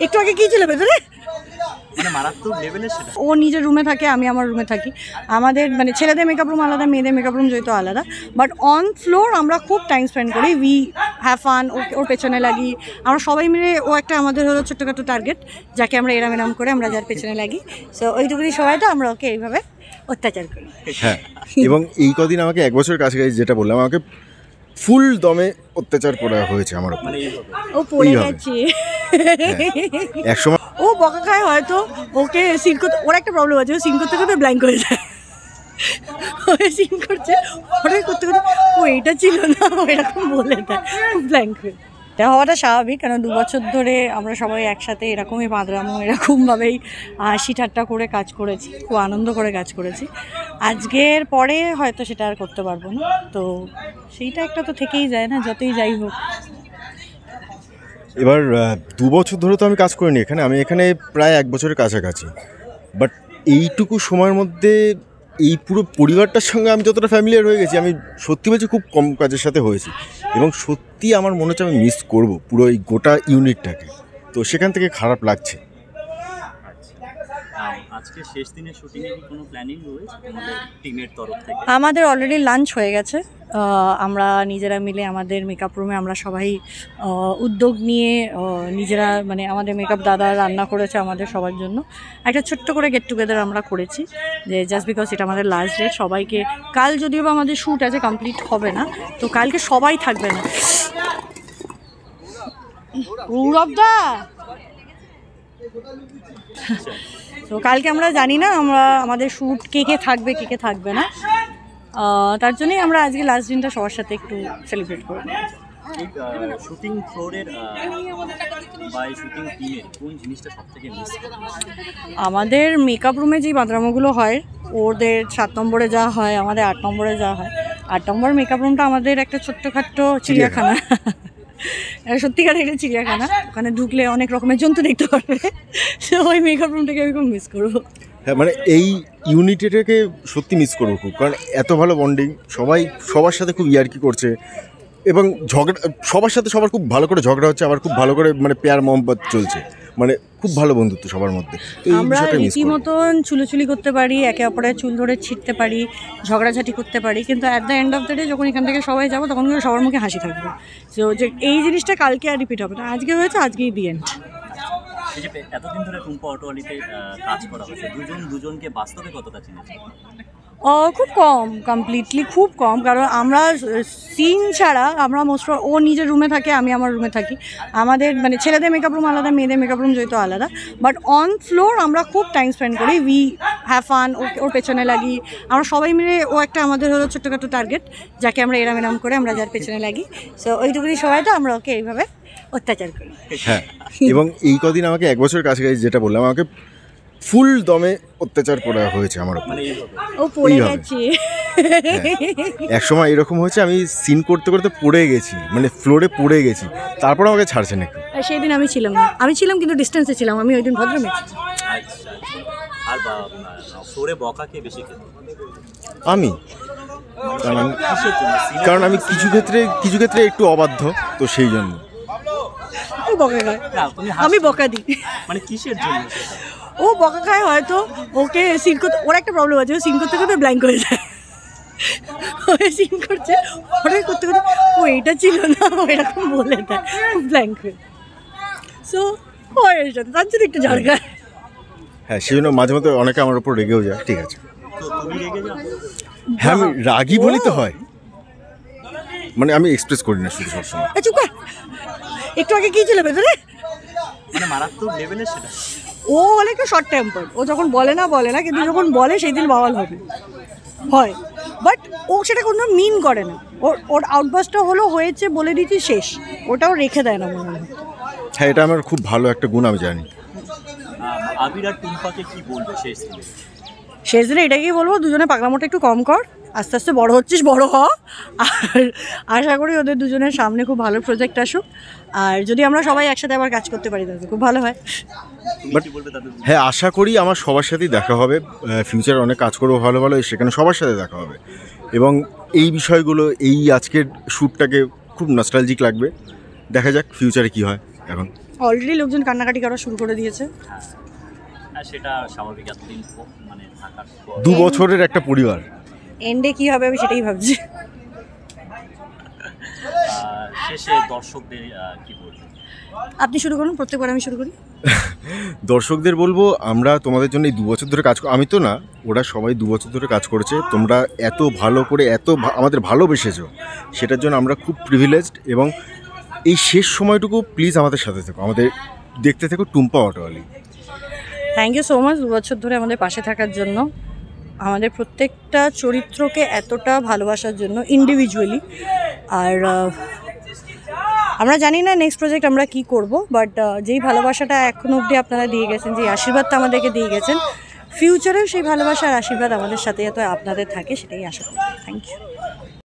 একটু আগে কি ছিল ভেতরে? মানে মারাত্মক লেভেলের সেটা। ও নিজের রুমে থাকে, আমি আমার রুমে থাকি। আমাদের মানে ছেলেদের মেকআপ রুম আলাদা, মেয়েদের মেকআপ রুম যেহেতু আলাদা, বাট অন ফ্লোর আমরা খুব টাইম স্পেন্ড করি। উই হ্যাভ ফান, ওর পেছনে লাগি আমরা সবাই মিলে। ও একটা আমাদের হলো ছোট্টখাটো টার্গেট, যাকে আমরা এরাম এরাম করে আমরা যার পেছনে লাগি। সো ওইটুকুনি সময়টা আমরা ওকে এইভাবে অত্যাচার করি। হ্যাঁ, এবং এই কদিন আমাকে 1 বছর কাছাকাছি যেটা বললাম, আমাকে ফুল দমে অত্যাচার করা হয়েছে আমার উপর। মানে এইভাবে ও পড়ে এইভাবে। গেছে। একসময় ও বকা খায় হয়তো, ওকে সিন করতে ওর একটা প্রবলেম আছে, ও সিন করতে করতে ব্ল্যাঙ্ক হয়ে যায়। ও সিন করছে, ওটা করতে করতে ও এটা ছিল না, ও এরকম বলে দেয়, ব্ল্যাঙ্ক হয়ে। এটা হওয়াটা স্বাভাবিক, কারণ 2 বছর ধরে আমরা সবাই একসাথে এরকমই বাঁদরামো এরকমভাবেই হাসি ঠাট্টা করে কাজ করেছি, খুব আনন্দ করে কাজ করেছি। আজকের পরে হয়তো সেটা আর করতে পারবো না, তো সেইটা একটা তো থেকেই যায় না, যতই যাই হোক। এবার 2 বছর ধরে তো আমি কাজ করিনি এখানে, আমি এখানে প্রায় 1 বছরের কাছাকাছি। বাট এইটুকু সময়ের মধ্যে এই পুরো পরিবারটার সঙ্গে আমি যতটা ফ্যামিলিয়ার হয়ে গেছি, আমি সত্যি বলছি খুব কম কাজের সাথে হয়েছি। এবং সত্যি আমার মনে হচ্ছে আমি মিস করব পুরো এই গোটা ইউনিটটাকে। তো সেখান থেকে খারাপ লাগছে। আজকে শেষ দিনের শুটিংয়ে কি কোনো প্ল্যানিং রয়েছে আমাদের টিমের তরফ থেকে? আমাদের অলরেডি লাঞ্চ হয়ে গেছে। আমরা নিজেরা মিলে আমাদের মেকআপ রুমে আমরা সবাই উদ্যোগ নিয়ে নিজেরা মানে আমাদের মেকআপ দাদা রান্না করেছে আমাদের সবার জন্য। একটা ছোট্ট করে গেট টুগেদার আমরা করেছি, যে জাস্ট বিকজ এটা আমাদের লাস্ট ডেট। সবাইকে কাল যদিও বা আমাদের শ্যুট আছে, কমপ্লিট হবে না, তো কালকে সবাই থাকবে না। গৌরবদা, তো কালকে আমরা জানি না আমাদের শ্যুট কে কে থাকবে কে কে থাকবে না, তার জন্যই আমরা আজকে লাস্ট দিনটা সবার সাথে একটু সেলিব্রেট করব। এই শুটিং ফ্লোরের বা এই শুটিং টিমের কোন জিনিসটা সব থেকে মিস করেন? আমাদের মেকআপ রুমে যেই বাথরুমগুলো হয়, ওদের 7 নম্বরে যা হয়, আমাদের 8 নম্বরে যা হয়। 8 নম্বর মেকআপ রুমটা আমাদের একটা ছোট্টখাট্টো চিড়িয়াখানা, সত্যিকার একটা চিড়িয়াখানা। ওখানে ঢুকলে অনেক রকমের জন্তু দেখতে পারবে। তো ওই মেকআপ রুমটাকে আমি খুব মিস করবো। হ্যাঁ, মানে এই ইউনিটিটাকে সত্যি মিস করবো খুব, কারণ এত ভালো বন্ডিং, সবাই সবার সাথে খুব ইয়ার্কি করছে, এবং ঝগড়া সবার সাথে সবার খুব ভালো করে ঝগড়া হচ্ছে, আবার খুব ভালো করে মানে পেয়ার মহব্বত চলছে, মানে খুব ভালো বন্ধুত্ব সবার মধ্যে। তো এই আমরা বিষয়টা মিস করবো। রীতিমতন চুলোচুলি করতে পারি, একে অপরের চুল ধরে ছিটতে পারি, ঝগড়াঝাটি করতে পারি, কিন্তু at the end of the day যখন এখান থেকে সবাই যাবো, তখন কিন্তু সবার মুখে হাসি থাকবে। সো যে এই জিনিসটা কালকে আর রিপিট হবে না, আজকে হয়েছে, আজকেই দি এন্ড। এই যে এতদিন ধরে টুম্পা অটোয়ালিতে কাজ করা হয়েছে, দুজনকে বাস্তবে কতটা চিনেছে? খুব কম, কমপ্লিটলি খুব কম, কারণ আমরা সিন ছাড়া আমরা মোস্ট ও নিজের রুমে থাকে, আমি আমার রুমে থাকি। আমাদের মানে ছেলেদের মেকআপ রুম আলাদা, মেয়েদের মেকআপ রুম যেহেতু আলাদা, বাট অন ফ্লোর আমরা খুব টাইম স্পেন্ড করি। উই হ্যাভ ফান, ওর পেছনে লাগি আমরা সবাই মিলে। ও একটা আমাদের হলো ছোট্টখাটো টার্গেট, যাকে আমরা এরাম এরাম করে আমরা যার পেছনে লাগি। সো ওইটুকুনি সময়টা আমরা ওকে এইভাবে অত্যাচার করি। হ্যাঁ, এবং এই কদিন আমাকে 1 বছরের কাছাকাছি যেটা বললাম, আমাকে ফুল দমে অত্যাচার করা হয়েছে আমার উপর। মানে এইভাবে ও পড়ে এইভাবে। গেছে। এক সময় এরকম হয়েছে, আমি সিন করতে করতে পড়ে গেছি, মানে ফ্লোরে পড়ে গেছি, তারপর আমাকে ছাড়ছে না। আর সেই দিন আমি ছিলাম না, আমি ছিলাম কিন্তু ডিস্টেন্সে ছিলাম, আমি ওই দিন ভদ্রমেয়ে। আচ্ছা। আর ফ্লোরে বকা কে বেশি খেত? আমি কিসের জন্য? কারণ আমি কিছু ক্ষেত্রে একটু অবাধ্য, তো সেই জন্য। ও বকা খায়, না, তুমি আমি বকা দিই। মানে কিসের জন্য সেটা? ও বকা খায় হয়তো, ওকে সিন করতে ওর একটা প্রবলেম আছে, ও সিন করতে করতে ব্ল্যাঙ্ক হয়ে যায়। ও সিন করছে, ওটা করতে করতে ও এটা ছিল না, ও এরকম বলে দেয়, ব্ল্যাঙ্ক হয়ে। সো হয় এর সাথে, তার জন্য একটু ঝাড়গায়। হ্যাঁ, সেই জন্য মাঝে মধ্যে অনেকে আমার উপর রেগেও যায়। ঠিক আছে, তো তুমি রেগে যাও? হ্যাঁ, আমি রাগি বলি তো হয়, মানে আমি এক্সপ্রেস করি না শুধু সবসময়। চুপ কর, একটু আগে কি ছিল ভেতরে? মানে মারাত্মক লেভেলের সেটা। ও হলে একটু শর্ট টেম্পার, ও যখন বলে না, কিন্তু যখন বলে সেই দিন বাওয়াল হবে হয়। বাট ও সেটা কোনো মিন করে না, ওর আউটবাস্টটা হয়েছে বলে দিচ্ছি শেষ, ওটাও রেখে দেয় না মনে হয়। হ্যাঁ, এটা আমার খুব ভালো একটা গুণ, আমি জানি। আবির আর টুম্পাকে কি বলবে শেষ দিনে? শেষ দিনে এটাকেই বলবো, দুজনে পাগলামোটা একটু কম কর, আস্তে আস্তে বড় হচ্ছিস, বড় হ। আর আশা করি ওদের দুজনের সামনে খুব ভালো প্রজেক্ট আসুক, আর যদি আমরা সবাই একসাথে আবার কাজ করতে পারি তাহলে খুব ভালো হয়। তুমি কি বলবে তাদের? হ্যাঁ, আশা করি আমার সবার সাথেই দেখা হবে, ফিউচারে অনেক কাজ করবো ভালো ভালো, সেখানে সবার সাথে দেখা হবে। এবং এই বিষয়গুলো, এই আজকের শ্যুটটাকে খুব নস্টালজিক লাগবে। দেখা যাক ফিউচারে কী হয় এখন। অলরেডি লোকজন কান্নাকাটি করা শুরু করে দিয়েছে। হ্যাঁ, আর সেটা স্বাভাবিক, এতদিন মানে থাকার পর 2 বছরের একটা পরিবার। এন্ডে কি হবে আমি সেটাই ভাবছি। শেষে দর্শকদের কি বলবেন? আপনি শুরু করুন, প্রত্যেকবার আমি শুরু করি। দর্শকদের বলবো, আমরা তোমাদের জন্য এই 2 বছর ধরে কাজ আমি তো না, ওরা সবাই 2 বছর ধরে কাজ করেছে। তোমরা এত ভালো করে আমাদের ভালোবেসেছো, সেটার জন্য আমরা খুব প্রিভিলেজড। এবং এই শেষ সময়টুকু প্লিজ আমাদের সাথে থেকো, আমাদের দেখতে থেকো Tumpa Autowali. Thank you so much 2 বছর ধরে আমাদের পাশে থাকার জন্য, আমাদের প্রত্যেকটা চরিত্রকে এতটা ভালোবাসার জন্য ইন্ডিভিজুয়ালি। আর আমরা জানি না নেক্সট প্রজেক্ট আমরা কি করব, বাট যেই ভালোবাসাটা এখন অবধি আপনারা দিয়ে গেছেন, যে আশীর্বাদটা আমাদেরকে দিয়ে গেছেন, ফিউচারেও সেই ভালোবাসা আর আশীর্বাদ আমাদের সাথে যাতে আপনাদের থাকে, সেটাই আশা করি। Thank you.